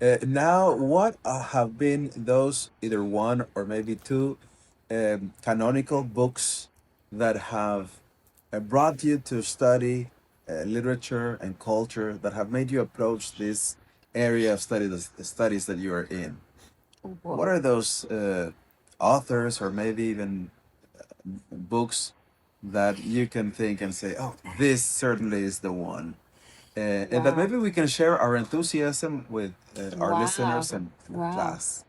Now, what have been those either one or maybe two canonical books that have brought you to study literature and culture that have made you approach this area of studies that you are in? What Whoa. are those authors or maybe even books that you can think and say, oh, this certainly is the one? And that Wow. maybe we can share our enthusiasm with our listeners Wow. and Wow. class.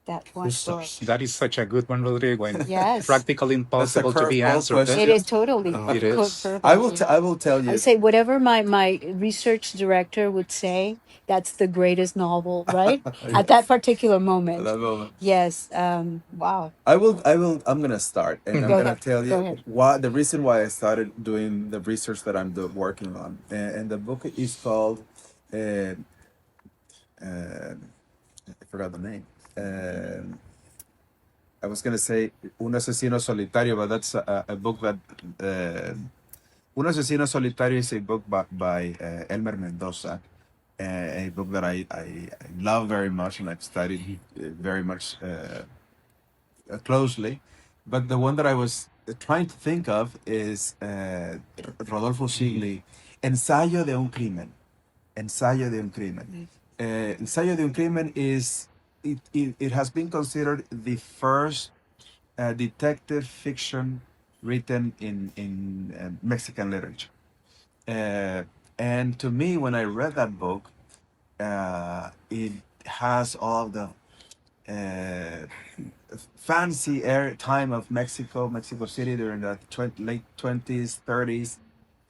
That Who one book. starts? That is such a good one, Rodrigo, and Yes. practically That's a impossible to be curveball answered. It Then is question. totally it is. perfect. Yeah. I will tell I would you say whatever my research director would say, that's the greatest novel, right? At that yes particular at moment. that moment. Yes. Wow. I'm gonna start and I'm Go Mhm. gonna ahead. tell Go you ahead. why the reason why I started doing the research that working on. And the book is called uh, uh, I forgot the name. Um I was gonna say Un Asesino Solitario, but that's a book that Un Asesino Solitario is a book by Elmer Mendoza, a book that I love very much and I've studied very much closely. But the one that I was trying to think of is Rodolfo Sigli, Ensayo de un Crimen. Ensayo de un Crimen. Ensayo de un Crimen is, it has been considered the first detective fiction written in Mexican literature. Uh, and to me, when I read that book, it has all the uh, fancy air time of Mexico City during the late 20s, 30s.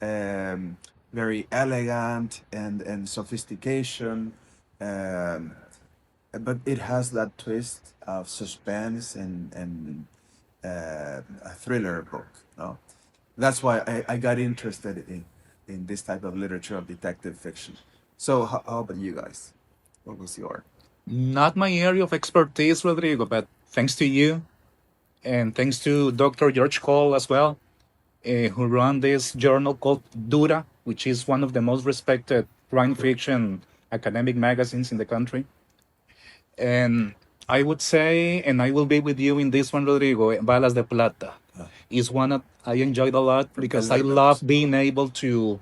Um, Very elegant and sophistication. Um, but it has that twist of suspense and a thriller book. No? That's why I got interested in this type of literature of detective fiction. So how about you guys? What was your Not my area of expertise, Rodrigo, but thanks to you and thanks to Dr. George Cole as well, who run this journal called Dura, which is one of the most respected crime fiction academic magazines in the country. And I would say, and I will be with you in this one, Rodrigo, Balas de Plata is one that I enjoyed a lot from because I Elmer love Mendoza? being able to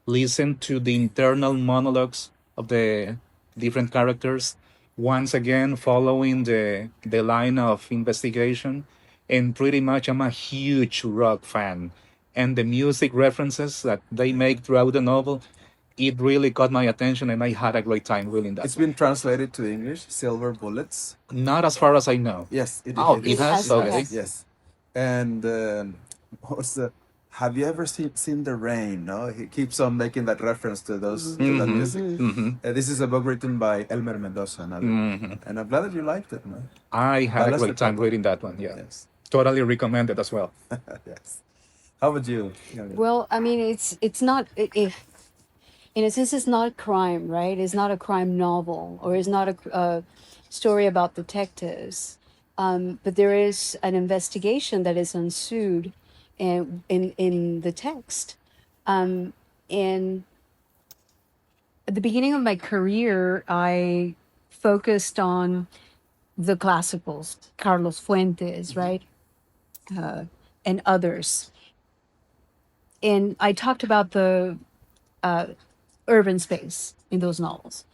listen to the internal monologues of the different characters, once again following the line of investigation. And pretty much I'm a huge rock fan, and the music references that they make throughout the novel, it really caught my attention, and I had a great time reading that It's one. been translated to English, Silver Bullets. Not as far as I know. Yes, Oh, it it It is. has? It has. It has. Okay. has. Yes. And what was the? Have you ever seen the rain? No, he keeps on making that reference to those to that Mm-hmm. music. Mm-hmm. Mm-hmm. This is a book written by Elmer Mendoza, Mm-hmm. and I'm glad that you liked it. No? I had a Balas de great time Plata. reading that one. Yeah. Yes. Totally recommended as well. Yes. How about you, Gabriela? Well, I mean, it's not in a sense it's not a crime, right? It's not a crime novel, or it's not a story about detectives. But there is an investigation that is ensued in the text. Um, and at the beginning of my career, I focused on the classicals, Carlos Fuentes, Mhm. right, uh, and others. And I talked about the uh, urban space in those novels.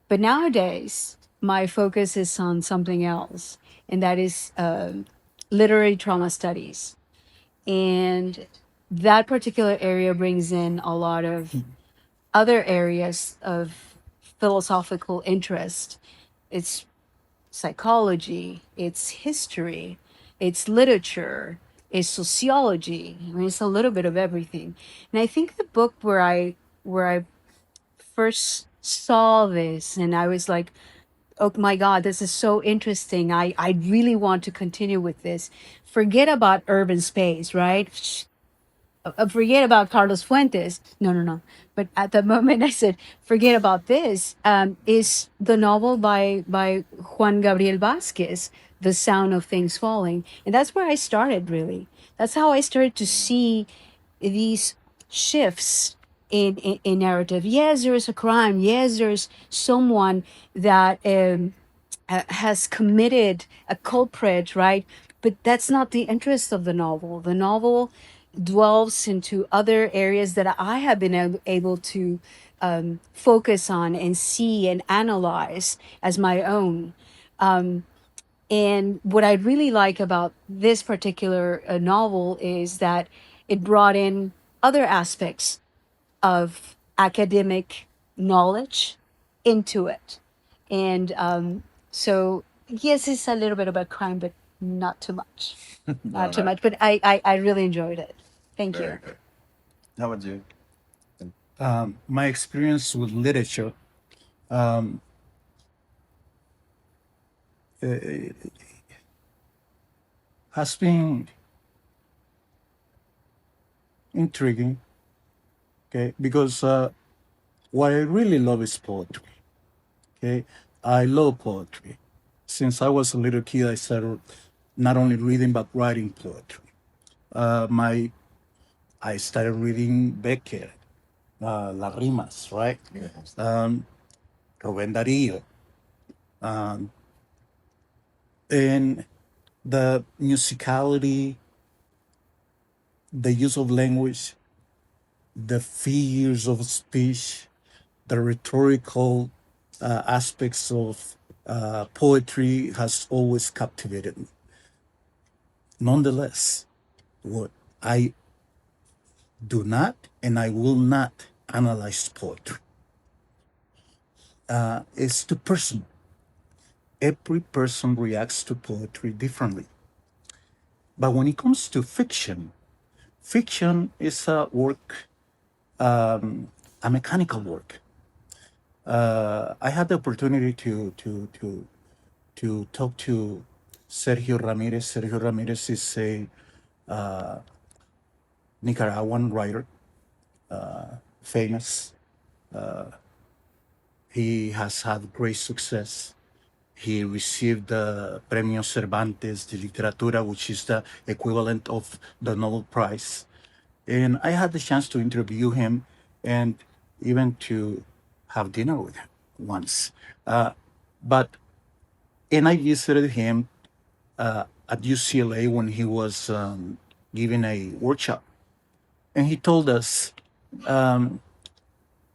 But nowadays, my focus is on something else, and that is literary trauma studies. And that particular area brings in a lot of other areas of philosophical interest. It's psychology, it's history, it's literature, it's sociology. I mean, it's a little bit of everything. And I think the book where I first saw this and I was like, oh my God, this is so interesting. I really want to continue with this. Forget about urban space, right? Forget about Carlos Fuentes. No, no, no. But at the moment I said, forget about this, is the novel by Juan Gabriel Vasquez, The Sound of Things Falling. And that's where I started, really. That's how I started to see these shifts in narrative. Yes, there is a crime. Yes, there's someone that has committed a culprit, right? But that's not the interest of the novel. The novel dwells into other areas that I have been able to focus on and see and analyze as my own. And what I really like about this particular novel is that it brought in other aspects of academic knowledge into it. And so, yes, it's a little bit about crime, but not too much. Not too much. But I really enjoyed it. Thank Very you. good. How about you? My experience with literature um, uh, has been intriguing. Okay, because what I really love is poetry. Okay, I love poetry. Since I was a little kid, I started not only reading but writing poetry. My I started reading Becker, Las Rimas, right? Yes. Rubén Darío, and the musicality, the use of language, the figures of speech, the rhetorical aspects of poetry has always captivated me. Nonetheless, what I do not and I will not analyze poetry. It's too personal. Every person reacts to poetry differently. But when it comes to fiction, fiction is a work, a mechanical work. I had the opportunity to talk to Sergio Ramirez. Sergio Ramirez is a Nicaraguan writer, famous. He has had great success. He received the Premio Cervantes de Literatura, which is the equivalent of the Nobel Prize. And I had the chance to interview him and even to have dinner with him once. But and I visited him at UCLA when he was giving a workshop, and he told us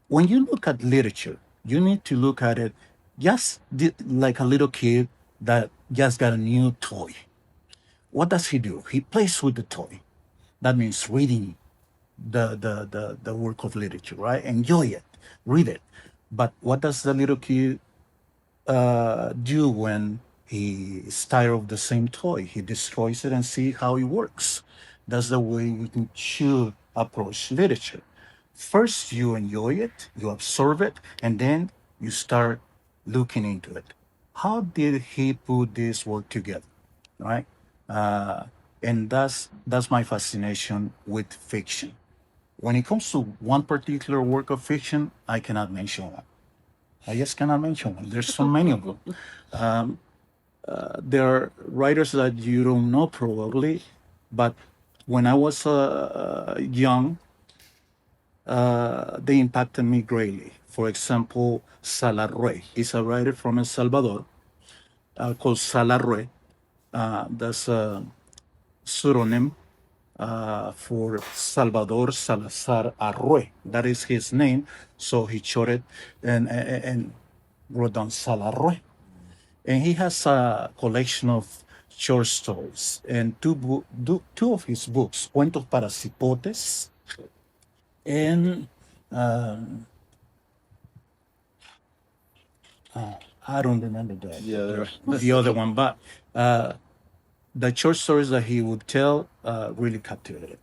when you look at literature, you need to look at it just like a little kid that just got a new toy. What does he do? He plays with the toy. That means reading the work of literature, right? Enjoy it, read it. But what does the little kid do when he is tired of the same toy? He destroys it and see how it works. That's the way we should approach literature. First, you enjoy it, you absorb it, and then you start looking into it. How did he put this work together, right? Uh, and that's my fascination with fiction. When it comes to one particular work of fiction, I cannot mention one. I just cannot mention one. There's so many of them. There are writers that you don't know probably, but when I was young, they impacted me greatly. For example, Salarue is a writer from El Salvador called Salarue. That's a pseudonym for Salvador Salazar Arroyo. That is his name. So he shorted and wrote down Salarue. And he has a collection of short stories and two of his books, Cuentos para Cipotes and I don't remember Yeah. the other one, but the short stories that he would tell really captivated